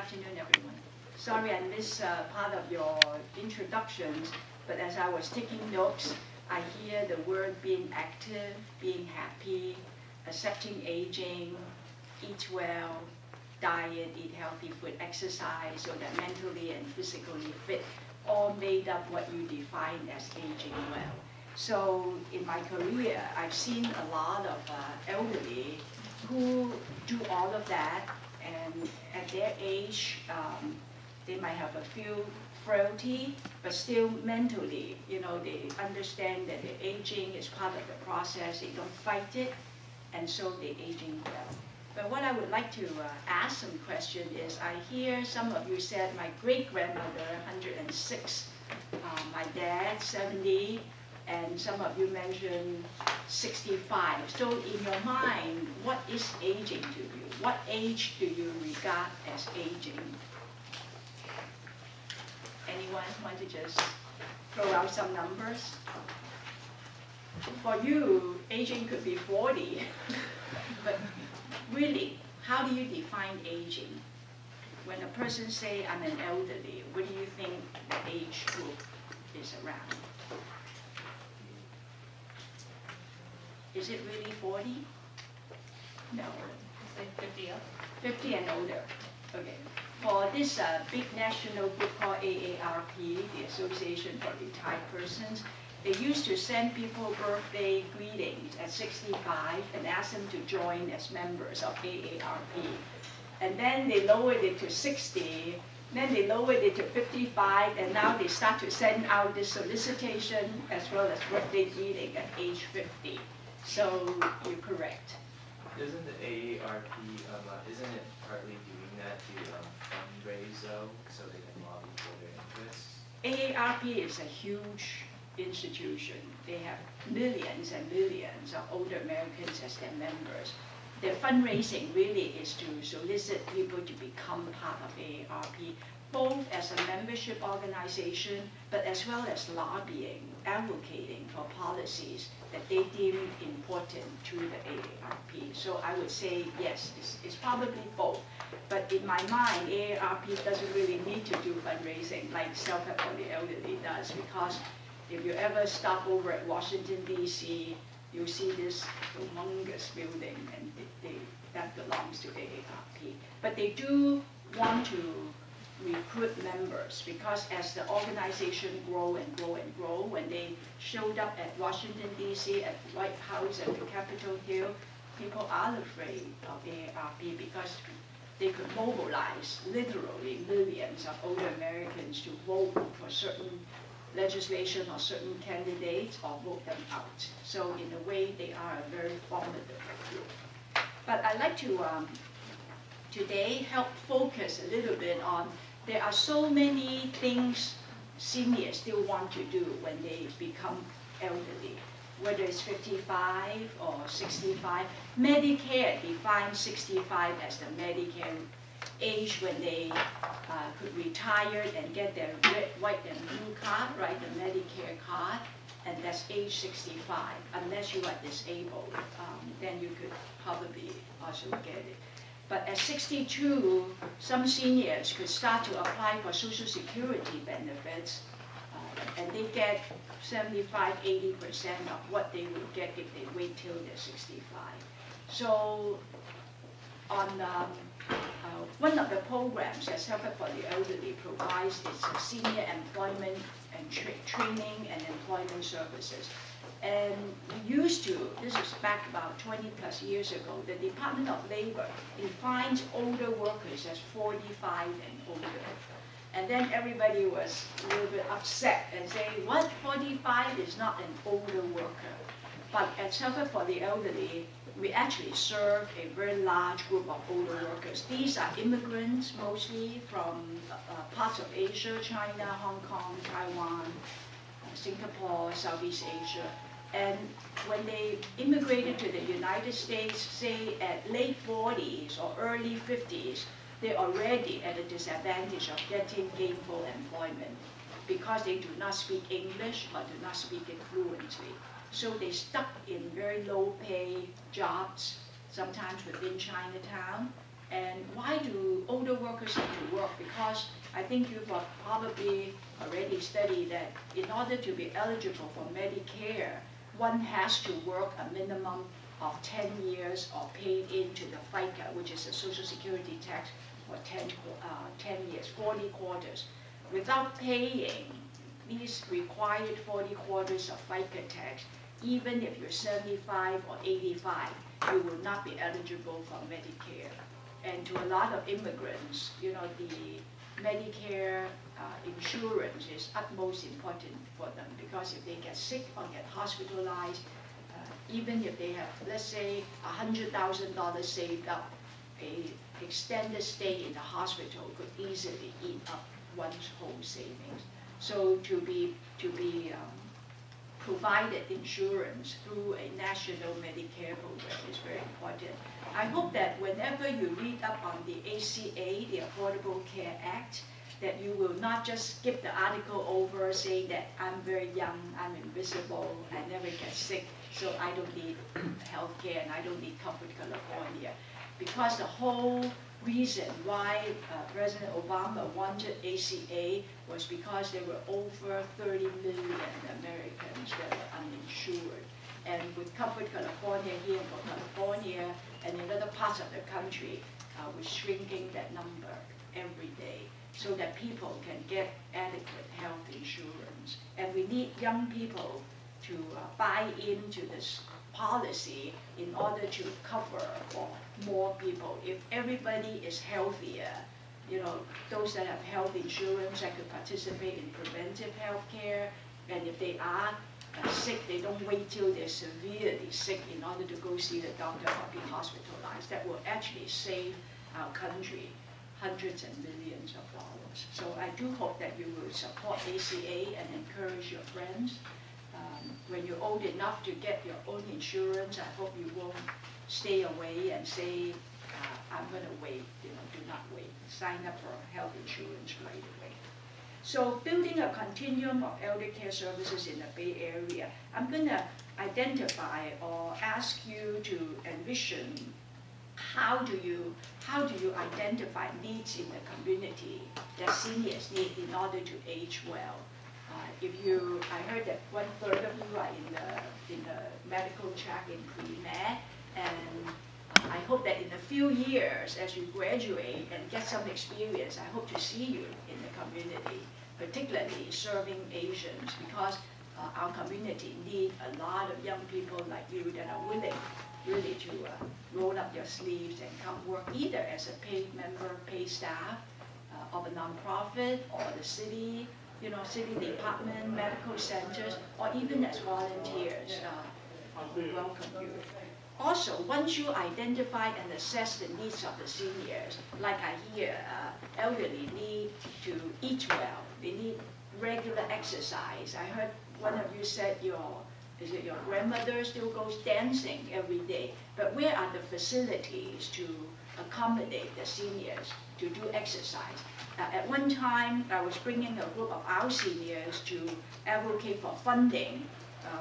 afternoon, everyone. Sorry I missed part of your introductions, but as I was taking notes, I hear the word being active, being happy, accepting aging, eat well, diet, eat healthy food, exercise, so that mentally and physically fit, all made up what you define as aging well. So in my career, I've seen a lot of elderly who do all of that, and at their age, they might have a few frailty, but still mentally, they understand that the aging is part of the process, they don't fight it, and so they're aging well. But what I would like to ask some question is, I hear some of you said my great-grandmother, 106, my dad, 70, and some of you mentioned 65. So in your mind, what is aging to you? What age do you regard as aging? Anyone want to just throw out some numbers? For you, aging could be 40, but really, how do you define aging? When a person say, I'm an elderly, what do you think the age group is around? Is it really 40? No. It's like 50 up. 50 and older. Okay. For this big national group called AARP, the Association for Retired Persons, they used to send people birthday greetings at 65 and ask them to join as members of AARP. And then they lowered it to 60, then they lowered it to 55, and now they start to send out this solicitation as well as birthday greeting at age 50. So you're correct. Isn't the AARP, isn't it partly doing that to fundraise though, so they can lobby for their interests? AARP is a huge institution. They have millions and millions of older Americans as their members. Their fundraising really is to solicit people to become part of AARP, both as a membership organization, but as well as lobbying, advocating for policies that they deem important to the AARP. So I would say, yes, it's probably both. But in my mind, AARP doesn't really need to do fundraising like Self-Help for the Elderly does, because if you ever stop over at Washington, D.C., you'll see this humongous building, and that belongs to AARP. But they do want to recruit members, because as the organization grow and grow and grow, when they showed up at Washington, D.C., at the White House, at the Capitol Hill, people are afraid of AARP because they could mobilize literally millions of older Americans to vote for certain legislation or certain candidates or vote them out. So in a way, they are a very formidable group. But I'd like to today help focus a little bit on, there are so many things seniors still want to do when they become elderly, whether it's 55 or 65. Medicare defines 65 as the Medicare age when they could retire and get their red, white, and blue card, right, the Medicare card, and that's age 65. Unless you are disabled, then you could probably also get it. But at 62, some seniors could start to apply for Social Security benefits, and they get 75–80% of what they would get if they wait till they're 65. So on one of the programs that Self-Help for the Elderly provides is senior employment and training and employment services. And we used to, this is back about 20 plus years ago, the Department of Labor defines older workers as 45 and older. And then everybody was a little bit upset and saying, what, 45 is not an older worker? But at Self-Help for the Elderly, we actually serve a very large group of older workers. These are immigrants, mostly from parts of Asia, China, Hong Kong, Taiwan, Singapore, Southeast Asia. And when they immigrated to the United States, say at late 40s or early 50s, they're already at a disadvantage of getting gainful employment because they do not speak English or do not speak it fluently. So they stuck in very low pay jobs, sometimes within Chinatown. And why do older workers have to work work, because I think you've probably already studied that in order to be eligible for Medicare, one has to work a minimum of 10 years or paid into the FICA, which is a Social Security tax, for 10 years, 40 quarters. Without paying these required 40 quarters of FICA tax, even if you're 75 or 85, you will not be eligible for Medicare. And to a lot of immigrants, you know, the Medicare insurance is utmost important for them, because if they get sick or get hospitalized, even if they have, let's say, $100,000 saved up, a extended stay in the hospital could easily eat up one's whole savings. So to be provided insurance through a national Medicare program is very important. I hope that whenever you read up on the ACA, the Affordable Care Act, that you will not just skip the article over saying that I'm very young, I'm invisible, I never get sick, so I don't need health care and I don't need Comfort California. Because the whole reason why President Obama wanted ACA was because there were over 30 million Americans that were uninsured. And with Comfort California here for California and in other parts of the country, we're shrinking that number every day so that people can get adequate health insurance. And we need young people to buy into this policy in order to cover for more people. If everybody is healthier, you know, those that have health insurance that could participate in preventive health care, and if they are sick, they don't wait till they're severely sick in order to go see the doctor or be hospitalized. That will actually save our country hundreds and millions of dollars. So I do hope that you will support ACA and encourage your friends. When you're old enough to get your own insurance, I hope you won't stay away and say, I'm going to wait. You know, do not wait. Sign up for health insurance right away. So building a continuum of elder care services in the Bay Area, I'm going to identify or ask you to envision how do you identify needs in the community that seniors need in order to age well. I heard that 1/3 of you are in the medical track in pre-med, and I hope that in a few years, as you graduate and get some experience, I hope to see you in the community, particularly serving Asians, because our community needs a lot of young people like you that are willing really to roll up your sleeves and come work either as a paid member, paid staff of a nonprofit or the city, you know, city department, medical centers, or even as volunteers. We welcome you. Also, once you identify and assess the needs of the seniors, like I hear, elderly need to eat well, they need regular exercise. I heard one of you said your grandmother still goes dancing every day, but where are the facilities to accommodate the seniors to do exercise? At one time, I was bringing a group of our seniors to advocate for funding,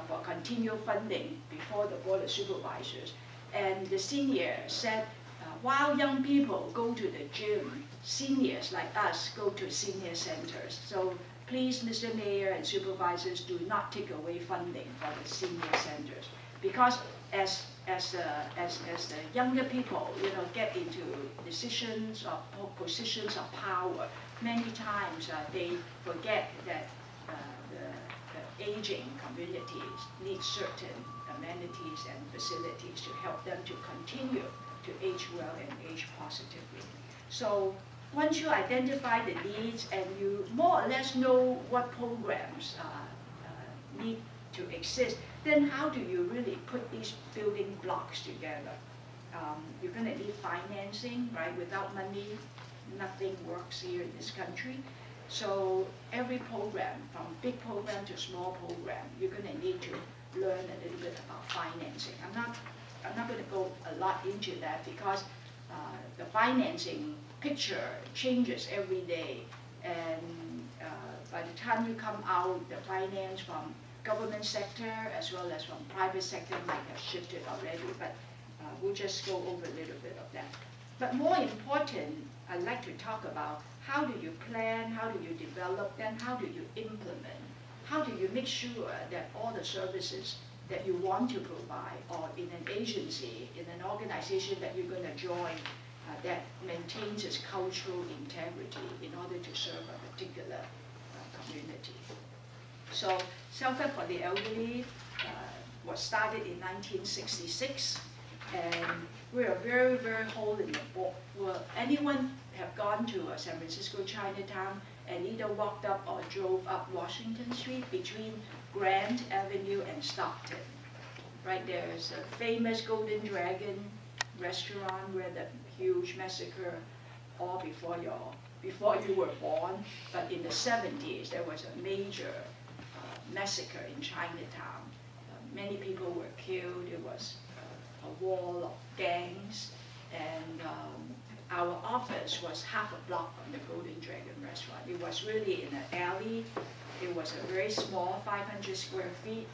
for continual funding before the Board of Supervisors. And the senior said, while young people go to the gym, seniors like us go to senior centers. So please, Mr. Mayor and supervisors, do not take away funding for the senior centers. Because as the younger people, you know, get into decisions or positions of power, many times they forget that the aging communities need certain amenities and facilities to help them to continue to age well and age positively. So once you identify the needs and you more or less know what programs need to exist, then how do you really put these building blocks together? You're going to need financing, right? Without money, nothing works here in this country. So every program, from big program to small program, you're going to need to learn a little bit about financing. I'm not going to go a lot into that because the financing picture changes every day, and by the time you come out, the finance from government sector as well as from private sector might have shifted already, but we'll just go over a little bit of that. But more important, I'd like to talk about how do you plan, how do you develop, then how do you implement? How do you make sure that all the services that you want to provide, or in an agency, in an organization that you're going to join, that maintains its cultural integrity in order to serve a particular community. So Self-Help for the Elderly was started in 1966, and we're a very, very hole in the ball. Well, anyone have gone to San Francisco Chinatown and either walked up or drove up Washington Street between Grand Avenue and Stockton, right? There's a famous Golden Dragon restaurant where the huge massacre, all before you were born. But in the 70s, there was a major massacre in Chinatown. Many people were killed. It was a wall of gangs, and our office was half a block from the Golden Dragon restaurant. It was really in an alley. It was a very small, 500 square feet.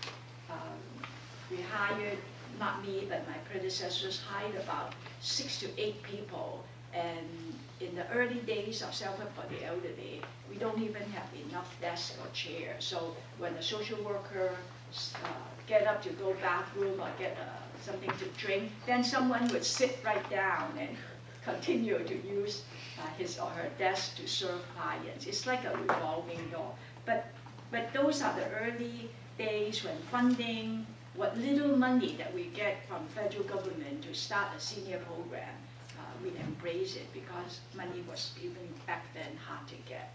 We hired, not me, but my predecessors hired about 6 to 8 people. And in the early days of Self-Help for the Elderly, we don't even have enough desks or chairs. So when a social worker get up to go bathroom or get something to drink, then someone would sit right down and continue to use his or her desk to serve clients. It's like a revolving door. But those are the early days when funding, what little money that we get from federal government to start a senior program, we embrace it because money was even back then hard to get.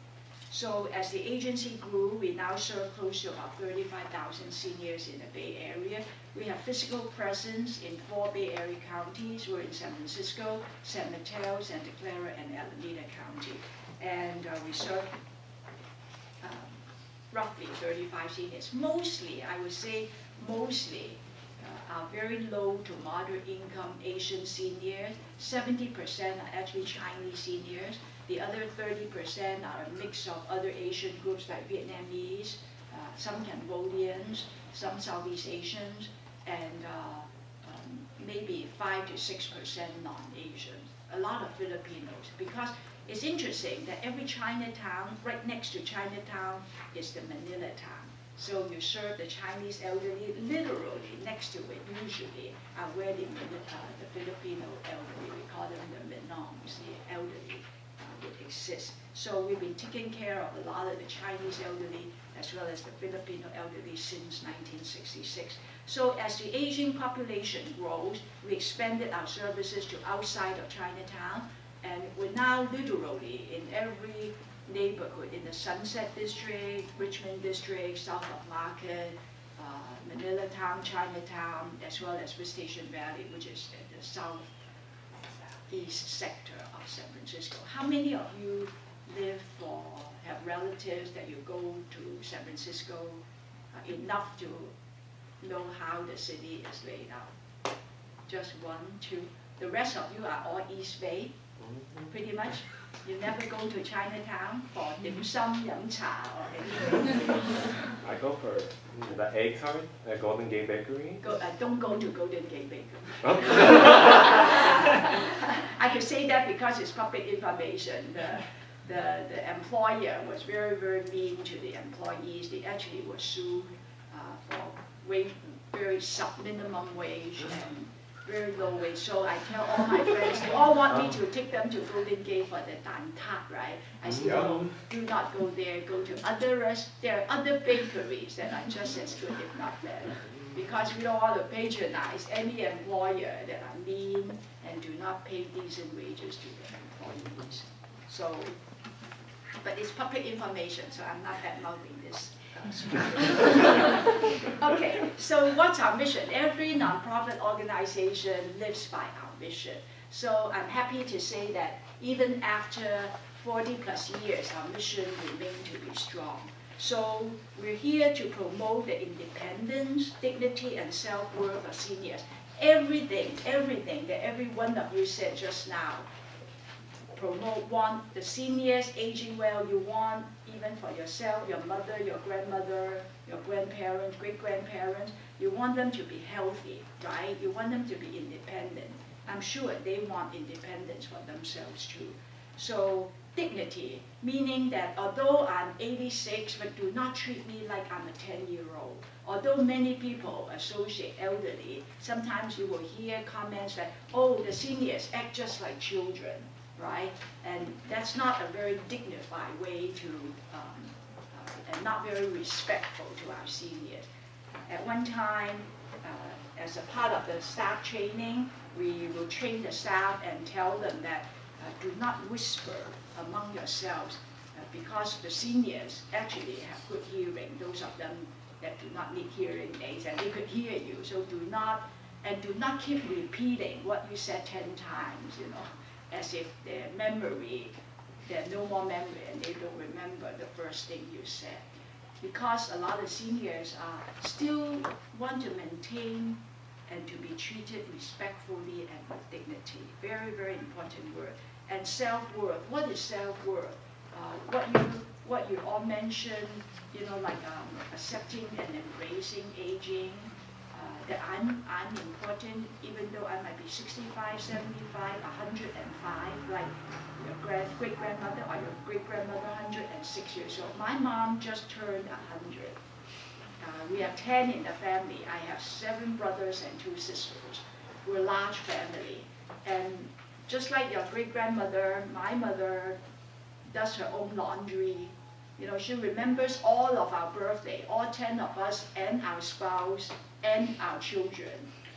So as the agency grew, we now serve close to about 35,000 seniors in the Bay Area. We have physical presence in 4 Bay Area counties. We're in San Francisco, San Mateo, Santa Clara, and Alameda County. And we serve roughly 35 seniors. Mostly, I would say, mostly are very low to moderate income Asian seniors. 70% are actually Chinese seniors. The other 30% are a mix of other Asian groups like Vietnamese, some Cambodians, some Southeast Asians, and maybe 5 to 6% non-Asians. A lot of Filipinos, because it's interesting that every Chinatown, right next to Chinatown, is the Manila town. So you serve the Chinese elderly, literally next to it usually are where the Filipino elderly, we call them the Minongs, the elderly would exist. So we've been taking care of a lot of the Chinese elderly as well as the Filipino elderly since 1966. So as the aging population grows, we expanded our services to outside of Chinatown, and we're now literally in every neighborhood, in the Sunset District, Richmond District, South of Market, Manila Town, Chinatown, as well as Visitation Valley, which is in the southeast sector of San Francisco. How many of you live or have relatives that you go to San Francisco enough to know how the city is laid out? Just 1, 2. The rest of you are all East Bay, pretty much. You never go to Chinatown for dim sum, yum cha, or anything. I go for the egg tart at Golden Gate Bakery. Don't go to Golden Gate Bakery. Oh. I can say that because it's public information. The employer was very, very mean to the employees. They actually were sued for very sub-minimum wage and very low wage. So I tell all my friends, they all want me to take them to Golden Gate for the dan tat, right? I say, no, do not go there. Go to there are other bakeries that are just as good, if not better. Because we don't want to patronize any employer that are mean and do not pay decent wages to their employees. So, but it's public information, so I'm not bad-mouthing this. Okay, so what's our mission? Every nonprofit organization lives by our mission. So I'm happy to say that even after 40 plus years, our mission remains to be strong. So we're here to promote the independence, dignity, and self-worth of seniors. Everything that every one of you said just now, want the seniors aging well, you want even for yourself, your mother, your grandmother, your grandparents, great-grandparents, you want them to be healthy, right? You want them to be independent. I'm sure they want independence for themselves too. So dignity, meaning that although I'm 86, but do not treat me like I'm a 10-year-old. Although many people associate elderly, sometimes you will hear comments that, oh, the seniors act just like children, right? And that's not a very dignified way to, and not very respectful to our seniors. At one time, as a part of the staff training, we will train the staff and tell them that do not whisper among yourselves because the seniors actually have good hearing, those of them that do not need hearing aids, and they could hear you. So do not keep repeating what you said 10 times, you know, as if their memory, there's no more memory and they don't remember the first thing you said. Because a lot of seniors still want to maintain and to be treated respectfully and with dignity. Very, very important word. And self-worth. What is self-worth? What you all mentioned, you know, like accepting and embracing aging, that I'm important, even though I might be 65, 75, 105, like your great-grandmother or your great-grandmother, 106 years old. My mom just turned 100. We have 10 in the family. I have 7 brothers and 2 sisters. We're a large family. And just like your great-grandmother, my mother does her own laundry. You know, she remembers all of our birthday, all 10 of us and our spouse and our children.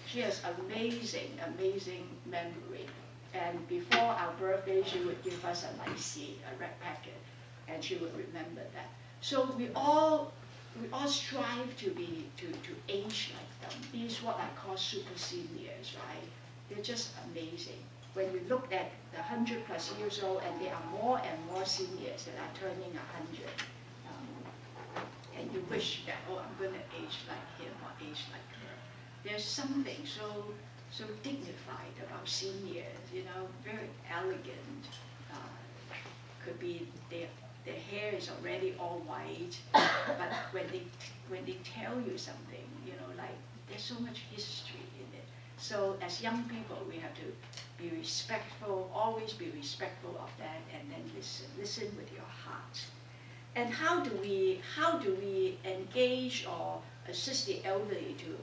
She has amazing, amazing memory. And before our birthday, she would give us a lychee, a red packet, and she would remember that. So we all strive to age like them. These what I call super seniors, right? They're just amazing. When you look at the 100+ years old, and there are more and more seniors that are turning 100, and you wish that, oh, I'm going to age like him or age like her. There's something so dignified about seniors, you know, very elegant. Could be their hair is already all white, but when they tell you something, you know, like there's so much history in it. So as young people, we have to be respectful, always be respectful of that, and then listen with your heart. And how do we engage or assist the elderly to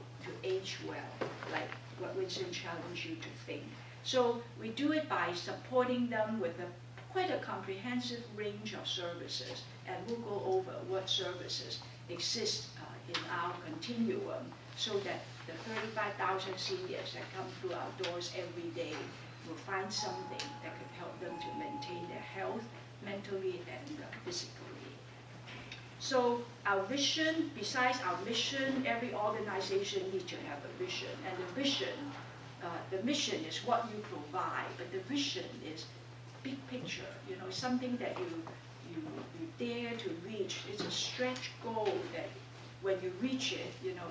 age well, like what Winston challenged you to think? So we do it by supporting them with quite a comprehensive range of services, and we'll go over what services exist in our continuum, so that the 35,000 seniors that come through our doors every day will find something that could help them to maintain their health, mentally and physically. So our vision, besides our mission, every organization needs to have a vision, and the mission is what you provide, but the vision is big picture, you know, something that you dare to reach. It's a stretch goal that when you reach it, you know,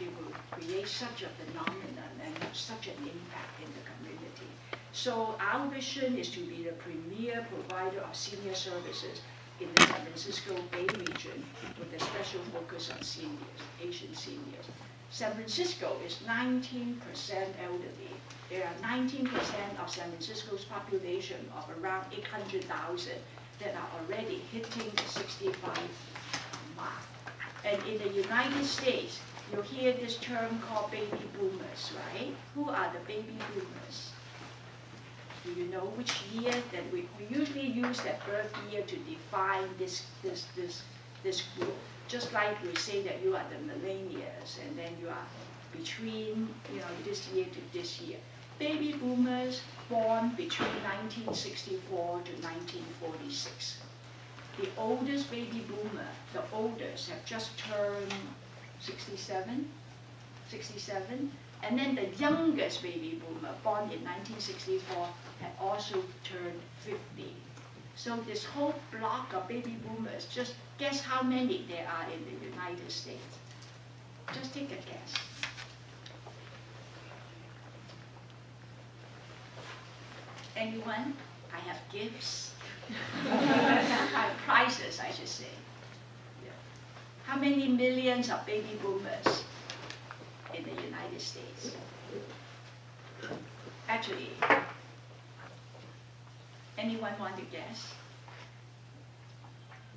it will create such a phenomenon and have such an impact in the community. So our vision is to be the premier provider of senior services in the San Francisco Bay region with a special focus on seniors, Asian seniors. San Francisco is 19% elderly. There are 19% of San Francisco's population of around 800,000 that are already hitting the 65 mark. And in the United States, you hear this term called baby boomers, right? Who are the baby boomers? Do you know which year? That we usually use that birth year to define this group. Just like we say that you are the millennials, and then you are between, you know, this year to this year. Baby boomers born between 1964 to 1946. The oldest baby boomer, the oldest, have just turned 67, and then the youngest baby boomer, born in 1964, had also turned 50. So this whole block of baby boomers, just guess how many there are in the United States. Just take a guess. Anyone? I have gifts. Prizes, I should say. Yeah. How many millions of baby boomers in the United States? Actually, Anyone want to guess?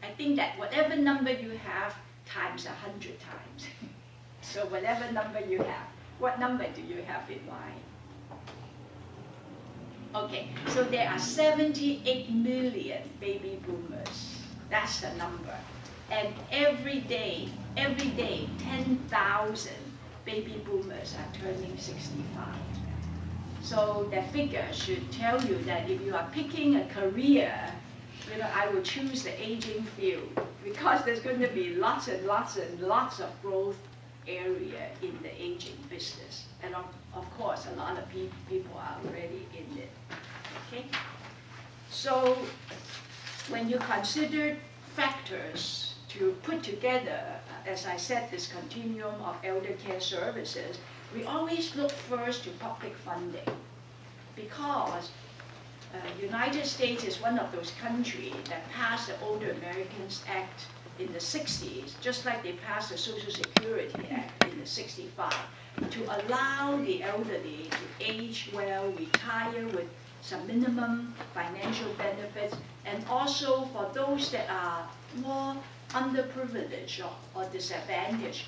I think that whatever number you have times 100 times. So whatever number you have, what number do you have in mind? Okay, so there are 78 million baby boomers. That's the number. And every day, 10,000 baby boomers are turning 65. So that figure should tell you that if you are picking a career, I would choose the aging field because there's going to be lots and lots and lots of growth area in the aging business. And of course, a lot of people are already in it. Okay? So when you consider factors to put together, as I said, this continuum of elder care services, we always look first to public funding because United States is one of those countries that passed the Older Americans Act in the 60s, just like they passed the Social Security Act in the 65, to allow the elderly to age well, retire with some minimum financial benefits, and also for those that are more underprivileged or disadvantaged.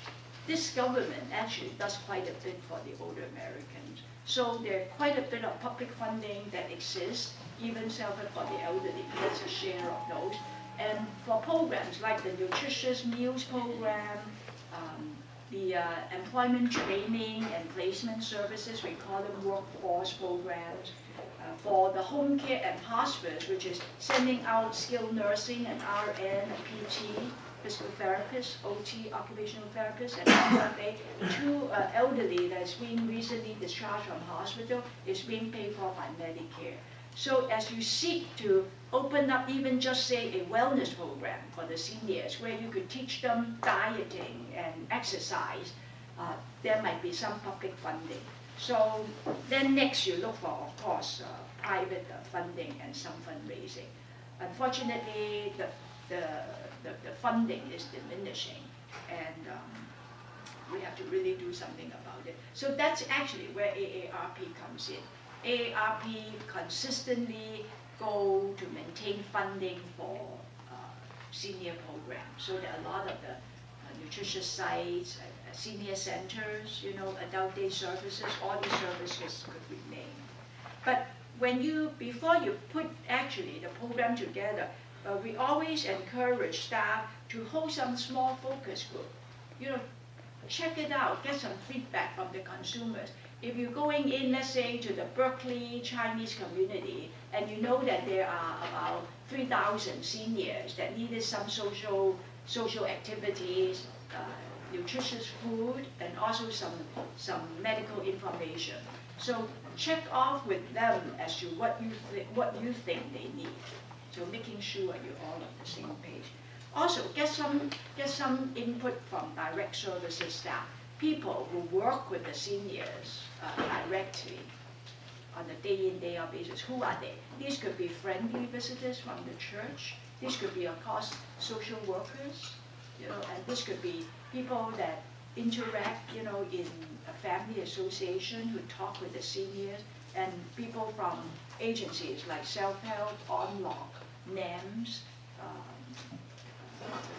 This government actually does quite a bit for the older Americans. So there's quite a bit of public funding that exists, even for the elderly, that's a share of those. And for programs like the nutritious meals program, the employment training and placement services, we call them workforce programs, for the home care and hospice, which is sending out skilled nursing and RN, PT, physical therapist, OT, occupational therapist, and two elderly that's been recently discharged from hospital is being paid for by Medicare. So as you seek to open up even just say a wellness program for the seniors where you could teach them dieting and exercise, there might be some public funding. So then next you look for, of course, private funding and some fundraising. Unfortunately, the funding is diminishing, and we have to really do something about it. So that's actually where AARP comes in. AARP consistently go to maintain funding for senior programs. So there are a lot of the nutritious sites, senior centers, adult day services, all these services could remain. But before you put actually the program together, we always encourage staff to hold some small focus group. Check it out, get some feedback from the consumers. If you're going in, let's say, to the Berkeley Chinese community, and you know that there are about 3,000 seniors that needed some social activities, nutritious food, and also some medical information. So check off with them as to what you think they need. So making sure you're all on the same page. Also, get some input from direct services staff, people who work with the seniors directly on a day-in, day-out basis. Who are they? These could be friendly visitors from the church. These could be, of course, social workers. And this could be people that interact, in a family association who talk with the seniors, and people from agencies like Self-Help, Unlock, NAMS,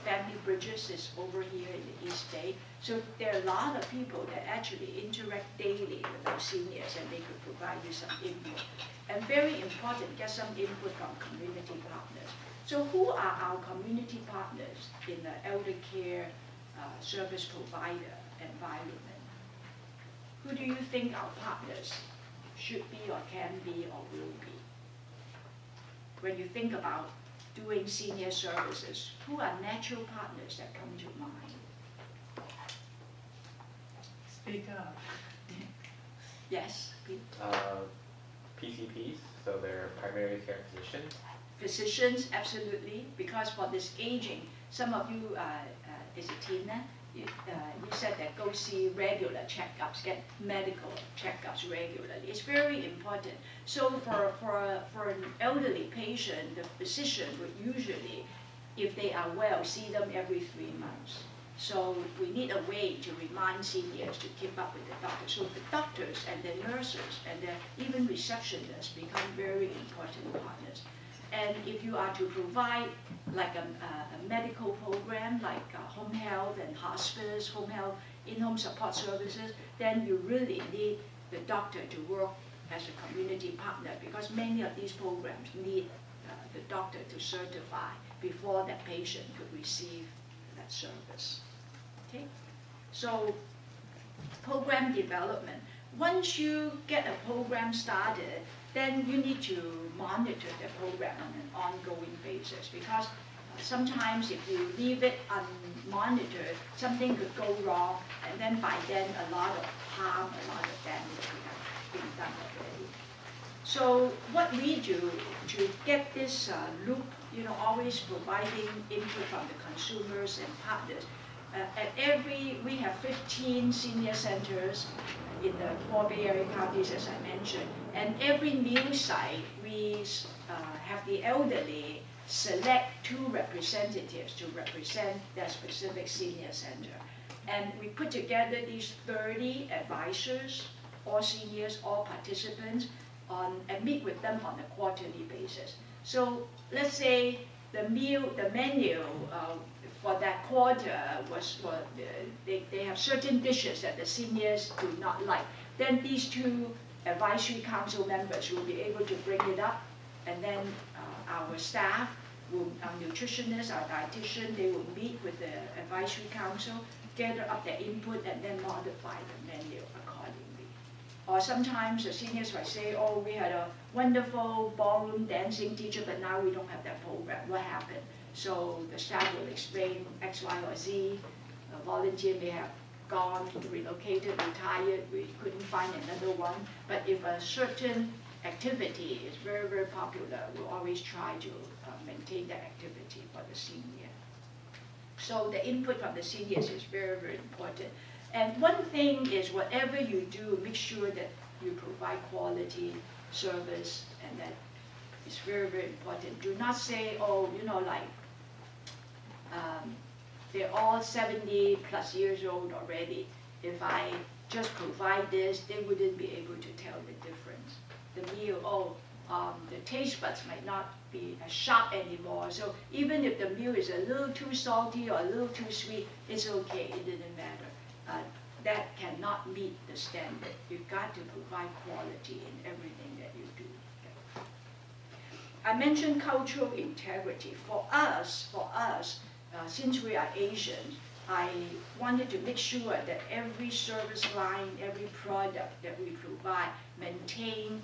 Family Bridges is over here in the East Bay. So there are a lot of people that actually interact daily with those seniors, and they could provide you some input. And very important, get some input from community partners. So who are our community partners in the elder care service provider environment? Who do you think our partners should be or can be or will be? When you think about doing senior services, who are natural partners that come to mind? Speak up. Yes, Pete? PCPs, so they're primary care physicians. Physicians, absolutely, because for this aging, some of you, is it Tina? You said that go see regular checkups, get medical checkups regularly. It's very important. So for an elderly patient, the physician would usually, if they are well, see them every 3 months. So we need a way to remind seniors to keep up with the doctors. So the doctors and the nurses and the even receptionists become very important partners. And if you are to provide like a medical program, like home health and hospice, home health, in-home support services, then you really need the doctor to work as a community partner, because many of these programs need the doctor to certify before that patient could receive that service. Okay, so program development. Once you get a program started, then you need to monitor the program on an ongoing basis, because sometimes if you leave it unmonitored, something could go wrong, and then by then a lot of harm, a lot of damage would have been done already. So what we do to get this loop, always providing input from the consumers and partners. We have 15 senior centers in the 4 Bay Area counties, as I mentioned, and every new site, we have the elderly select 2 representatives to represent their specific senior center. And we put together these 30 advisors, all seniors, all participants, and meet with them on a quarterly basis. So let's say the menu for that quarter was they have certain dishes that the seniors do not like. Then these 2 advisory council members will be able to bring it up, and then our staff, our nutritionist, our dietitian, they will meet with the advisory council, gather up their input, and then modify the menu accordingly. Or sometimes the seniors might say, oh, we had a wonderful ballroom dancing teacher, but now we don't have that program. What happened? So the staff will explain X, Y, or Z. A volunteer may have gone, relocated, retired, we couldn't find another one. But if a certain activity is very, very popular, we'll always try to maintain that activity for the senior. So the input from the seniors is very, very important. And one thing is, whatever you do, make sure that you provide quality service, and that is very, very important. Do not say, oh, they're all 70 plus years old already. If I just provide this, they wouldn't be able to tell the difference. The meal, the taste buds might not be as sharp anymore. So even if the meal is a little too salty or a little too sweet, it's okay, it didn't matter. That cannot meet the standard. You've got to provide quality in everything that you do. I mentioned cultural integrity. For us, since we are Asians, I wanted to make sure that every service line, every product that we provide maintain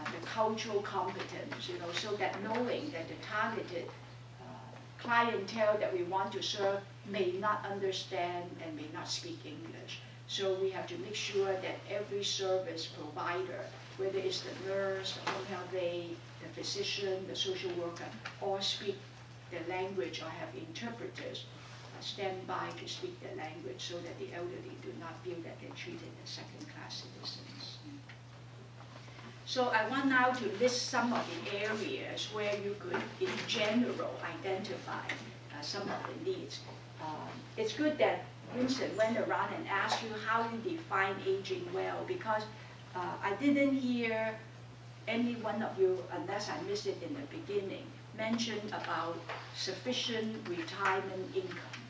the cultural competence, so that knowing that the targeted clientele that we want to serve may not understand and may not speak English. So we have to make sure that every service provider, whether it's the nurse, the home health aide, the physician, the social worker, all speak the language or have interpreters stand by to speak the language, so that the elderly do not feel that they're treated as second-class citizens. So I want now to list some of the areas where you could, in general, identify some of the needs. It's good that Vincent went around and asked you how you define aging well, because I didn't hear any one of you, unless I missed it in the beginning, mention about sufficient retirement income.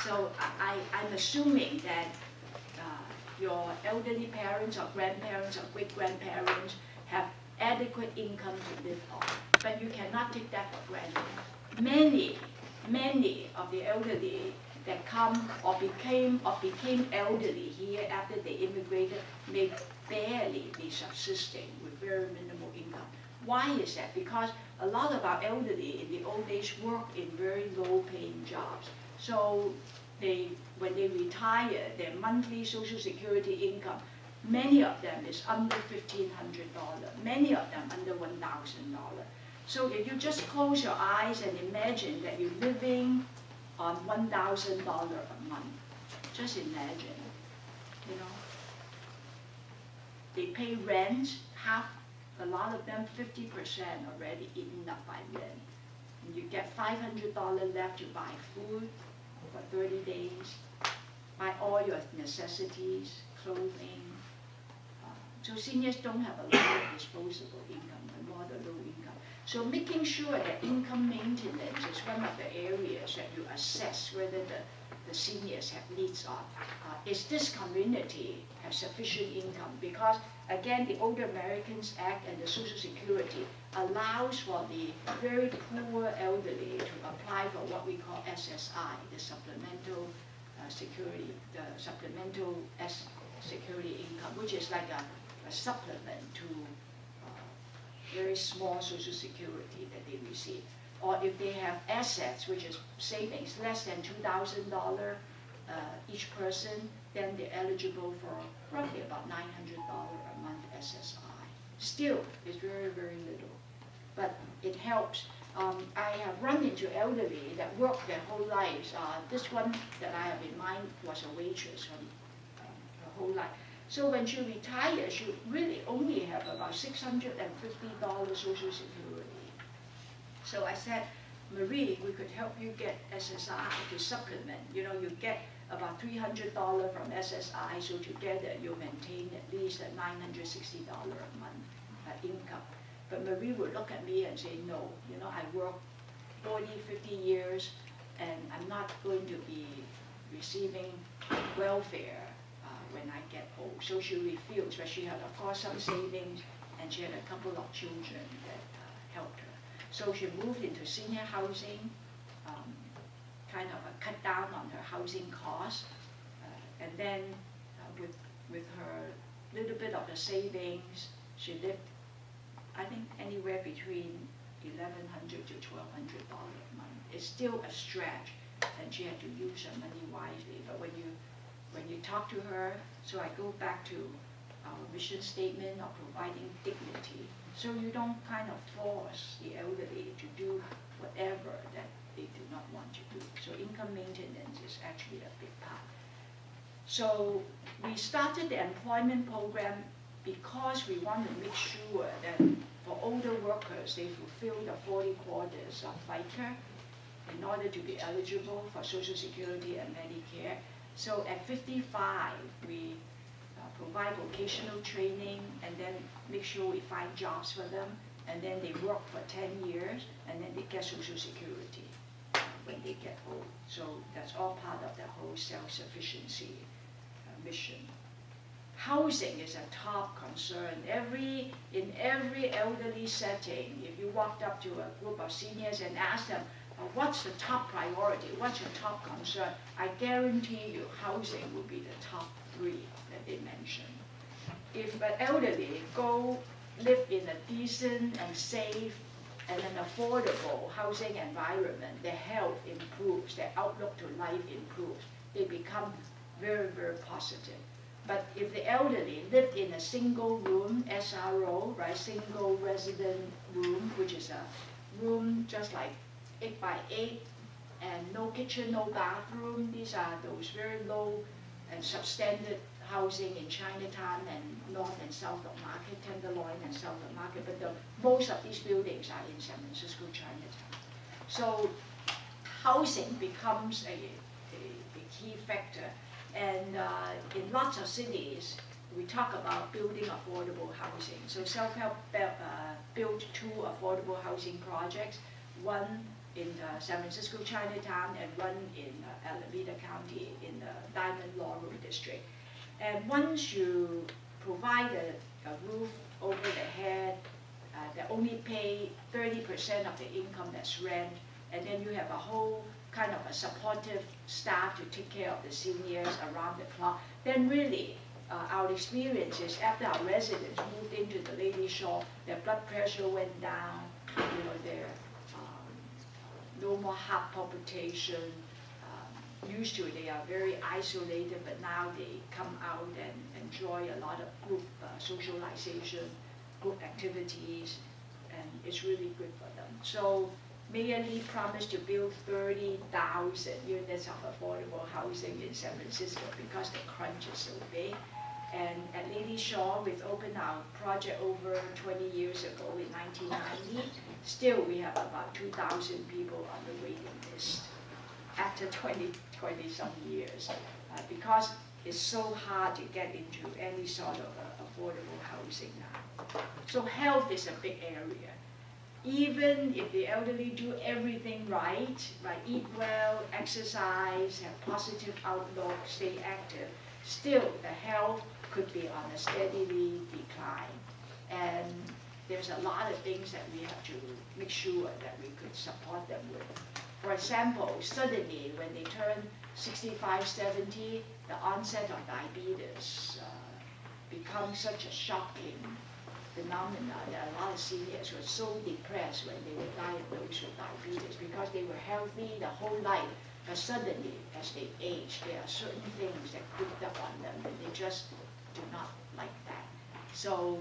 So I'm assuming that your elderly parents or grandparents or great-grandparents have adequate income to live on, but you cannot take that for granted. Many of the elderly that come or became elderly here after they immigrated may barely be subsisting with very minimal income. Why is that? Because a lot of our elderly in the old days worked in very low-paying jobs. So when they retire, their monthly Social Security income, many of them is under $1,500, many of them under $1,000. So if you just close your eyes and imagine that you're living on $1,000 a month, just imagine, They pay rent, a lot of them 50% already eaten up by rent. And you get $500 left to buy food for 30 days, buy all your necessities, clothing. So seniors don't have a lot of disposable income, but more the low income. So making sure that income maintenance is one of the areas that you assess whether the seniors have needs on. Is this community have sufficient income? Because again, the Older Americans Act and the Social Security allows for the very poor elderly to apply for what we call SSI, the supplemental security income, which is like a supplement to very small Social Security that they receive. Or if they have assets, which is savings less than $2,000 each person, then they're eligible for roughly about $900 a month SSI. Still, it's very, very little, but it helps. I have run into elderly that work their whole lives. This one that I have in mind was a waitress from her whole life. So when she retires, she really only have about $650 Social Security. So I said, Marie, we could help you get SSI to supplement. You know, you get about $300 from SSI, so together you maintain at least a $960 a month income. But Marie would look at me and say, no, you know, I work 40, 50 years, and I'm not going to be receiving welfare when I get old. So she refused, but she had, of course, some savings, and she had a couple of children that helped her. So she moved into senior housing, kind of a cut down on her housing costs, and then with her little bit of the savings, she lived, I think, anywhere between $1,100 to $1,200 a month. It's still a stretch, and she had to use her money wisely. But when you talk to her, so I go back to our mission statement of providing dignity. So you don't kind of force the elderly to do whatever that they do not want to do. So income maintenance is actually a big part. So we started the employment program because we want to make sure that for older workers, they fulfill the 40 quarters of FICA in order to be eligible for Social Security and Medicare. So at 55, we provide vocational training and then make sure we find jobs for them, and then they work for 10 years, and then they get Social Security when they get old. So that's all part of the whole self-sufficiency mission. Housing is a top concern. In every elderly setting, if you walked up to a group of seniors and asked them, what's the top priority, what's your top concern, I guarantee you housing will be the top 3 that they mention. If an elderly go live in a decent and safe and an affordable housing environment, their health improves, their outlook to life improves. They become very, very positive. But if the elderly lived in a single room, SRO, right, single resident room, which is a room just like 8 by 8, and no kitchen, no bathroom, these are those very low and substandard housing in Chinatown and north and south of Market, Tenderloin and south of Market, but most of these buildings are in San Francisco, Chinatown. So housing becomes a key factor. And in lots of cities, we talk about building affordable housing. So Self-Help built 2 affordable housing projects, one in San Francisco, Chinatown, and one in Alameda County in the Diamond Laurel District. And once you provide a roof over the head, they only pay 30% of the income that's rent, and then you have a whole kind of a supportive staff to take care of the seniors around the clock, then really our experience is after our residents moved into the Lady Shore, their blood pressure went down, you know, their no more heart palpitation. Used to they are very isolated, but now they come out and enjoy a lot of group socialization, group activities, and it's really good for them. So Mayor Lee promised to build 30,000 units of affordable housing in San Francisco because the crunch is so big. And at Lady Shore, we've opened our project over 20 years ago in 1990. Still, we have about 2,000 people on the waiting list after 20 some years because it's so hard to get into any sort of affordable housing now. So health is a big area. even if the elderly do everything right, eat well, exercise, have positive outlook, stay active, still the health could be on a steadily decline. And there's a lot of things that we have to make sure that we could support them with. For example, suddenly when they turn 65, 70, the onset of diabetes becomes such a shocking phenomena that a lot of seniors were so depressed when they were diagnosed with diabetes because they were healthy the whole life, but suddenly as they age, there are certain things that creeped up on them and they just do not like that. So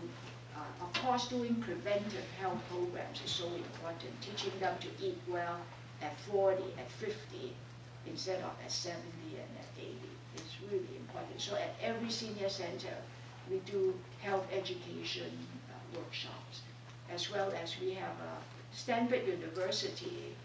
of course doing preventive health programs is so important, teaching them to eat well at 40, at 50, instead of at 70 and at 80. It's really important. So at every senior center, we do health education workshops, as well as we have Stanford University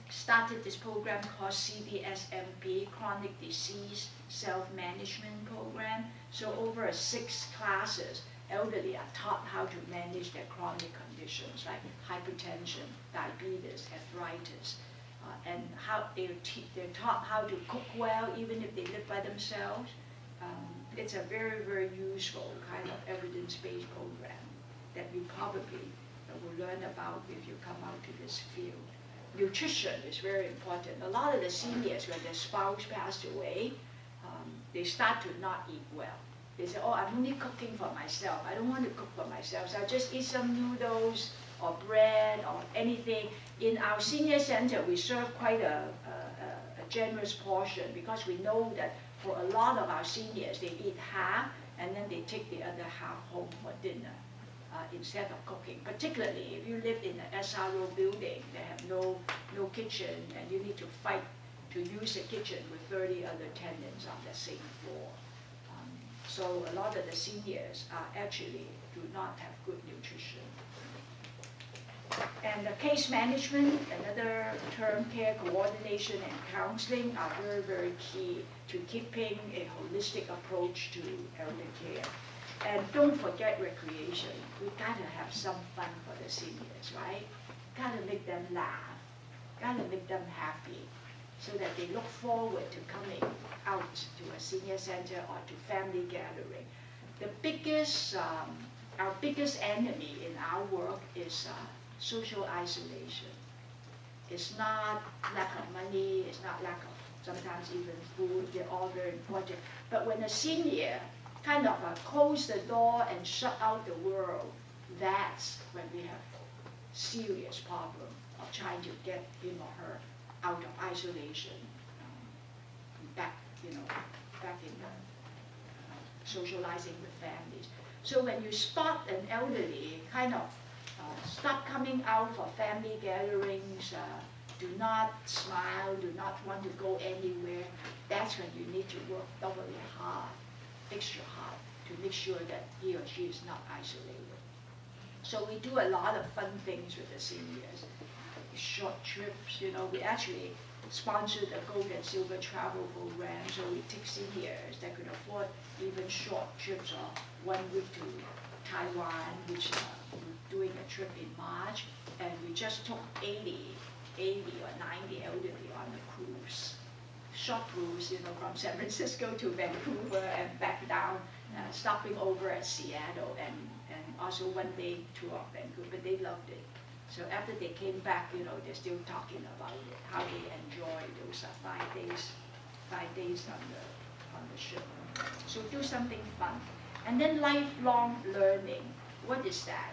started this program called CDSMP, Chronic Disease Self-Management Program. So over 6 classes, elderly are taught how to manage their chronic conditions like hypertension, diabetes, arthritis, and how they're taught how to cook well even if they live by themselves. It's a very, very useful kind of evidence-based program that you probably will learn about if you come out to this field. Nutrition is very important. A lot of the seniors, when their spouse passed away, they start to not eat well. They say, oh, I'm only cooking for myself. I don't want to cook for myself, so I just eat some noodles or bread or anything. In our senior center, we serve quite a generous portion because we know that for a lot of our seniors, they eat half and then they take the other half home for dinner instead of cooking. Particularly if you live in an SRO building, they have no kitchen and you need to fight to use the kitchen with 30 other tenants on the same floor. So a lot of the seniors actually do not have good nutrition. And the case management, another term, care coordination and counseling are very, very key to keeping a holistic approach to elder care. And don't forget recreation. We gotta have some fun for the seniors, right? Gotta make them laugh, gotta make them happy, so that they look forward to coming out to a senior center or to family gathering. The biggest, our biggest enemy in our work is social isolation. It's not lack of money, it's not lack of sometimes even food, they're all very important. But when a senior kind of close the door and shut out the world, that's when we have serious problem of trying to get him or her out of isolation, back in socializing with families. So when you spot an elderly kind of stop coming out for family gatherings, do not smile, do not want to go anywhere, that's when you need to work doubly hard, extra hard, to make sure that he or she is not isolated. So we do a lot of fun things with the seniors. Short trips, we actually sponsored the Gold and Silver travel program, so we take seniors that could afford even short trips or 1 week to Taiwan, which we're doing a trip in March, and we just took 80 or 90 elderly on a cruise. Short cruise, from San Francisco to Vancouver and back down, stopping over at Seattle, and also 1 day tour of Vancouver. They loved it. So after they came back, they're still talking about it, how they enjoyed those 5 days on the ship. So do something fun. And then lifelong learning. What is that?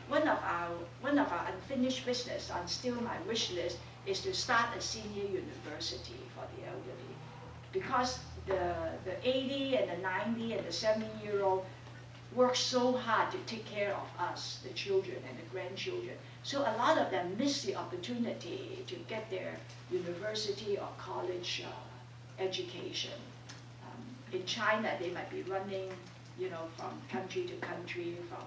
One of our unfinished business on still my wish list is to start a senior university for the elderly, because the 80 and the 90 and the 70-year-old work so hard to take care of us, the children and the grandchildren. So a lot of them miss the opportunity to get their university or college education. In China, they might be running, from country to country, from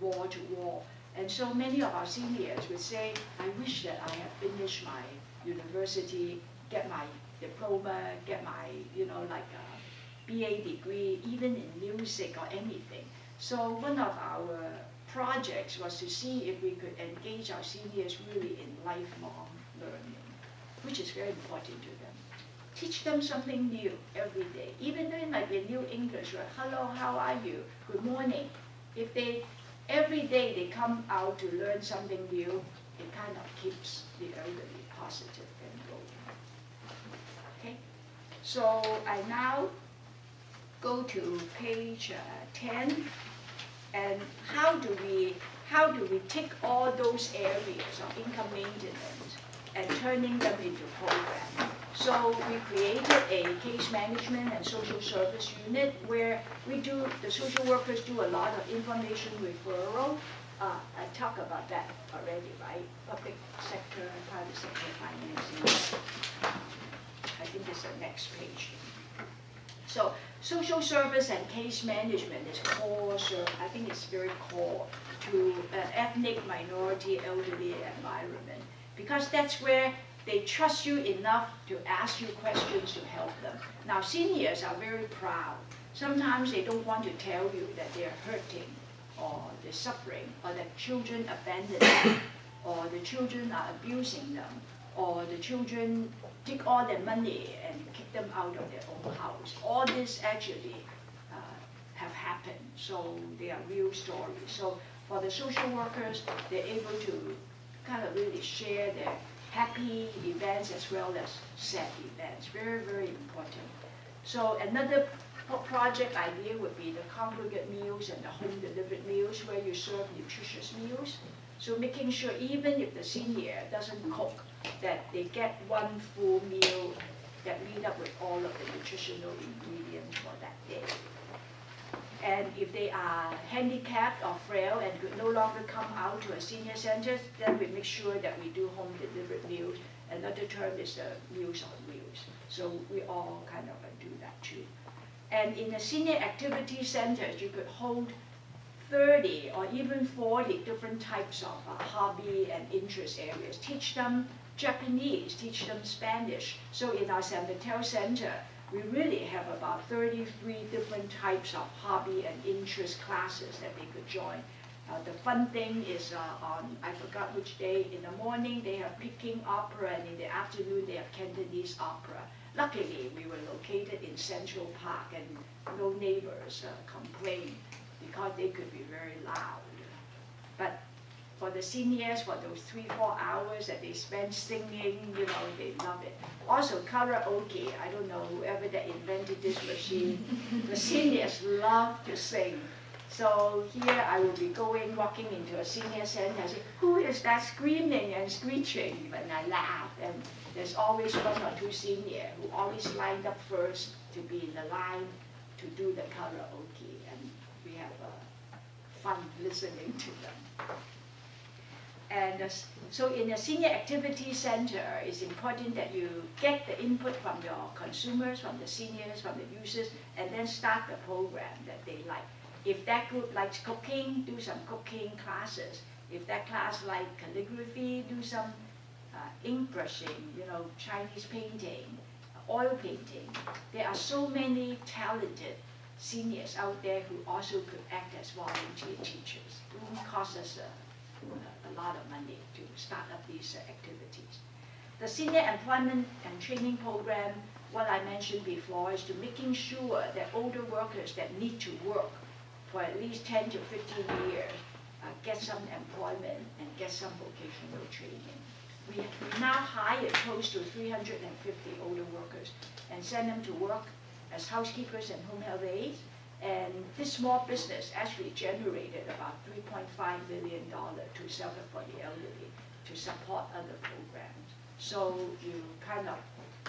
war to war. And so many of our seniors would say, I wish that I had finished my university, get my diploma, get my, BA degree, even in music or anything. So one of our projects was to see if we could engage our seniors really in lifelong learning, which is very important to them. Teach them something new every day. Even though it might be new English, right? Hello, how are you? Good morning. If they, every day they come out to learn something new, it kind of keeps the elderly positive and going. Okay? So I now go to page 10, and how do we take all those areas of income maintenance and turning them into program? So we created a case management and social service unit where the social workers do a lot of information referral. I talked about that already, right? Public sector, private sector financing. I think it's the next page. So social service and case management is core, I think it's very core to an ethnic minority elderly environment, because that's where they trust you enough to ask you questions to help them. Now seniors are very proud. Sometimes they don't want to tell you that they're hurting, or they're suffering, or that children abandon them, or the children are abusing them, or the children take all their money and kick them out of their own house. All this actually have happened, so they are real stories. So for the social workers, they're able to kind of really share their happy events as well as sad events. Very, very important. So another project idea would be the congregate meals and the home delivered meals where you serve nutritious meals. So making sure even if the senior doesn't cook, that they get one full meal that meet up with all of the nutritional ingredients for that day. And if they are handicapped or frail and could no longer come out to a senior center, then we make sure that we do home delivered meals. Another term is the Meals on Wheels. So we all kind of do that too. And in the senior activity centers, you could hold 30 or even 40 different types of hobby and interest areas. Teach them Japanese, teach them Spanish. So in our San Mateo Center, we really have about 33 different types of hobby and interest classes that they could join. The fun thing is on, I forgot which day, in the morning they have Peking opera, and in the afternoon they have Cantonese opera. Luckily, we were located in Central Park and no neighbors complained because they could be very loud. But for the seniors, for those 3-4 hours that they spend singing, you know, they love it. Also karaoke, I don't know whoever that invented this machine, the seniors love to sing. So here I will be walking into a senior center and say, who is that screaming and screeching? And I laugh, and there's always 1 or 2 seniors who always lined up first to be in the line to do the karaoke, and we have fun listening to them. And so in a senior activity center, it's important that you get the input from your consumers, from the seniors, from the users, and then start the program that they like. If that group likes cooking, do some cooking classes. If that class likes calligraphy, do some ink brushing, you know, Chinese painting, oil painting. There are so many talented seniors out there who also could act as volunteer teachers. It won't cost us a lot of money to start up these activities. The senior employment and training program, what I mentioned before, is to making sure that older workers that need to work for at least 10 to 15 years get some employment and get some vocational training. We now hire close to 350 older workers and send them to work as housekeepers and home health aides. And this small business actually generated about $3.5 million to Center for the Elderly to support other programs. So you kind of,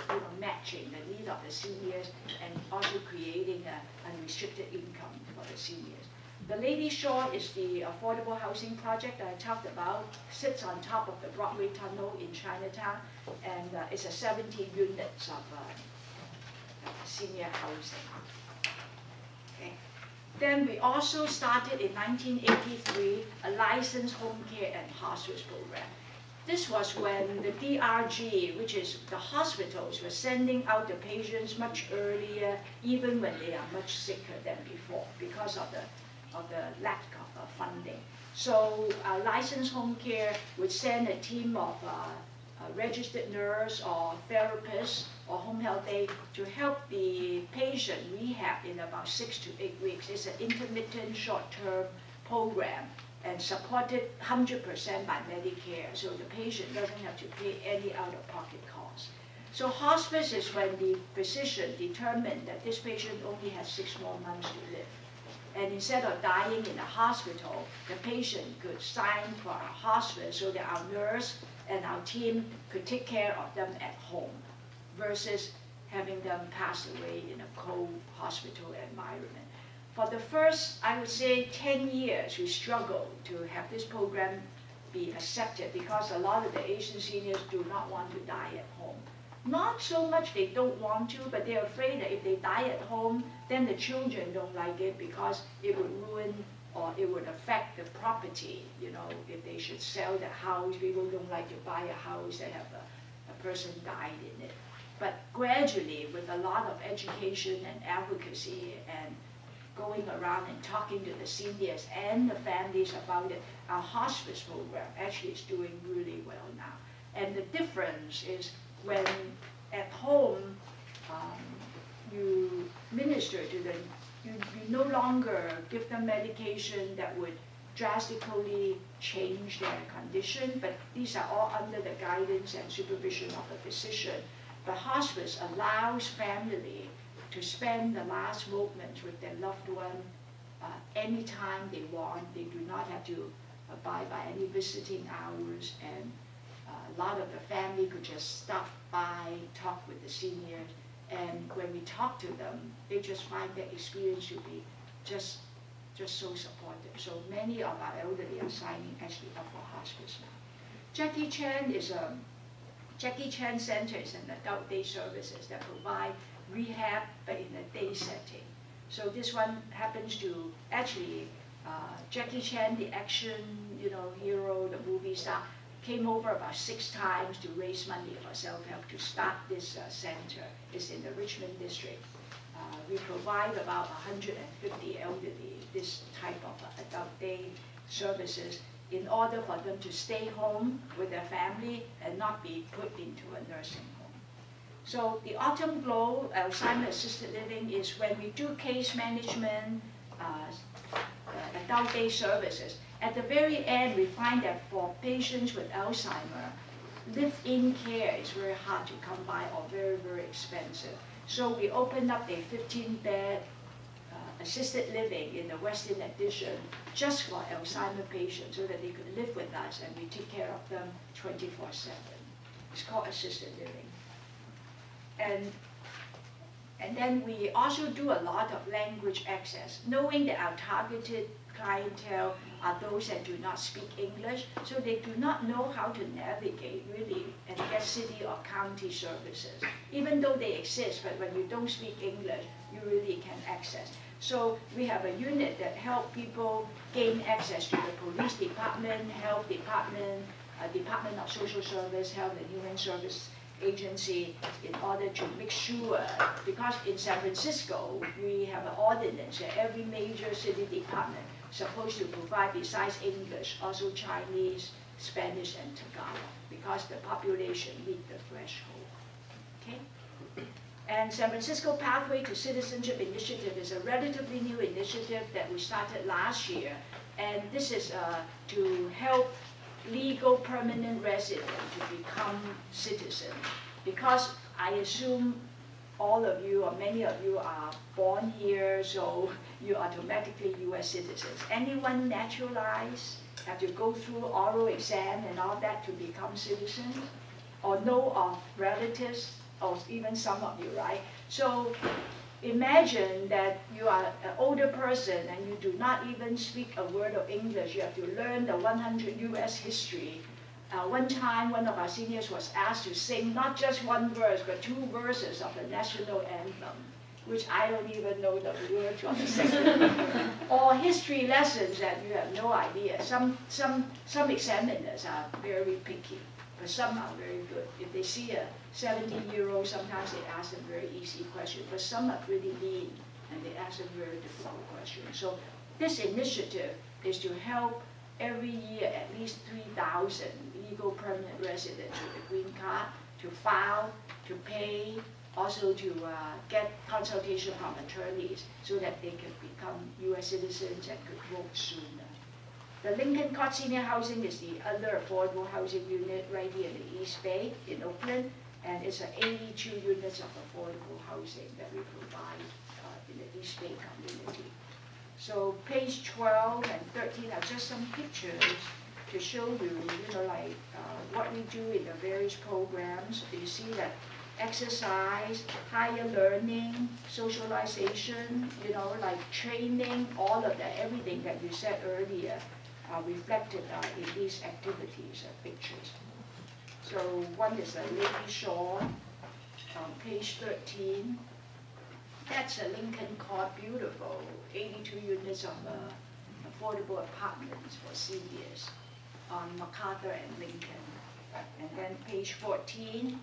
you know, matching the need of the seniors and also creating an unrestricted income for the seniors. The Lady Shore is the affordable housing project that I talked about. Sits on top of the Broadway Tunnel in Chinatown, and it's a 70 units of senior housing. Okay. Then we also started in 1983 a licensed home care and hospice program. This was when the DRG, which is the hospitals, were sending out the patients much earlier, even when they are much sicker than before, because of the lack of funding. So licensed home care would send a team of a registered nurse or therapist or home health aide to help the patient rehab in about 6 to 8 weeks. It's an intermittent short-term program and supported 100% by Medicare, so the patient doesn't have to pay any out-of-pocket costs. So hospice is when the physician determined that this patient only has 6 more months to live. And instead of dying in a hospital, the patient could sign for a hospice so that our nurse and our team could take care of them at home versus having them pass away in a cold hospital environment. For the first, I would say, 10 years, we struggled to have this program be accepted because a lot of the Asian seniors do not want to die at home. Not so much they don't want to, but they're afraid that if they die at home, then the children don't like it because it would ruin or it would affect the property. You know, if they should sell the house, people don't like to buy a house that have a person died in it. But gradually, with a lot of education and advocacy and going around and talking to the seniors and the families about it, our hospice program actually is doing really well now. And the difference is when at home you minister to them, you no longer give them medication that would drastically change their condition, but these are all under the guidance and supervision of a physician. But hospice allows family to spend the last moments with their loved one anytime they want. They do not have to abide by any visiting hours, and a lot of the family could just stop by, talk with the seniors, and when we talk to them, they just find that experience to be just so supportive. So many of our elderly are signing actually up for hospice now. Jackie Chan Center is an adult day services that provide rehab but in a day setting. So this one happens to actually Jackie Chan, the action hero, the movie star, came over about 6 times to raise money for self-help to start this center. It's in the Richmond district. We provide about 150 elderly this type of adult day services in order for them to stay home with their family and not be put into a nursing home. So the Autumn Glow Alzheimer's Assisted Living is when we do case management, adult day services. At the very end, we find that for patients with Alzheimer, live-in care is very hard to come by or very, very expensive. So we opened up a 15-bed assisted living in the Western Addition just for Alzheimer patients so that they could live with us and we take care of them 24/7. It's called assisted living. And then we also do a lot of language access, knowing that our targeted clientele are those that do not speak English, so they do not know how to navigate really and get city or county services. Even though they exist, but when you don't speak English, you really can access. So we have a unit that help people gain access to the police department, health department, Department of Social Service, Health and Human Service Agency, in order to make sure, because in San Francisco, we have an ordinance that every major city department is supposed to provide, besides English, also Chinese, Spanish, and Tagalog, because the population meet the threshold. Okay? And San Francisco Pathway to Citizenship Initiative is a relatively new initiative that we started last year, and this is to help legal permanent resident to become citizens, because I assume all of you or many of you are born here, so you are automatically US citizens. Anyone naturalized have to go through oral exam and all that to become citizens, or know of relatives, or even some of you, right? So imagine that you are an older person and you do not even speak a word of English. You have to learn the 100 US history. One time, one of our seniors was asked to sing not just one verse, but 2 verses of the national anthem, which I don't even know the words of the second. Or history lessons that you have no idea. Some examiners are very picky, but some are very good. If they see a 70-year-old, sometimes they ask them very easy questions, but some are really mean and they ask them very difficult questions. So this initiative is to help every year at least 3,000 legal permanent residents with a green card to file, to pay, also to get consultation from attorneys so that they can become US citizens and could vote sooner. The Lincoln Court Senior Housing is the other affordable housing unit right here in the East Bay in Oakland, and it's 82 units of affordable housing that we provide in the East Bay community. So page 12 and 13 are just some pictures to show you, like what we do in the various programs. You see that exercise, higher learning, socialization, like training, all of that, everything that you said earlier reflected in these activities and pictures. So one is a Lady Shore, page 13. That's a Lincoln Court, beautiful, 82 units of affordable apartments for seniors on MacArthur and Lincoln. And then page 14,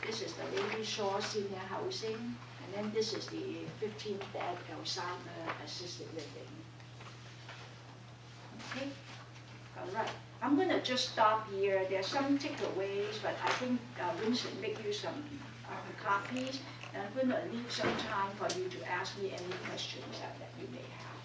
this is the Lady Shore Senior Housing, and then this is the 15-bed Alzheimer assisted living. Okay, all right. I'm going to just stop here. There's some takeaways, but I think Vincent made you some copies. And I'm going to leave some time for you to ask me any questions that you may have.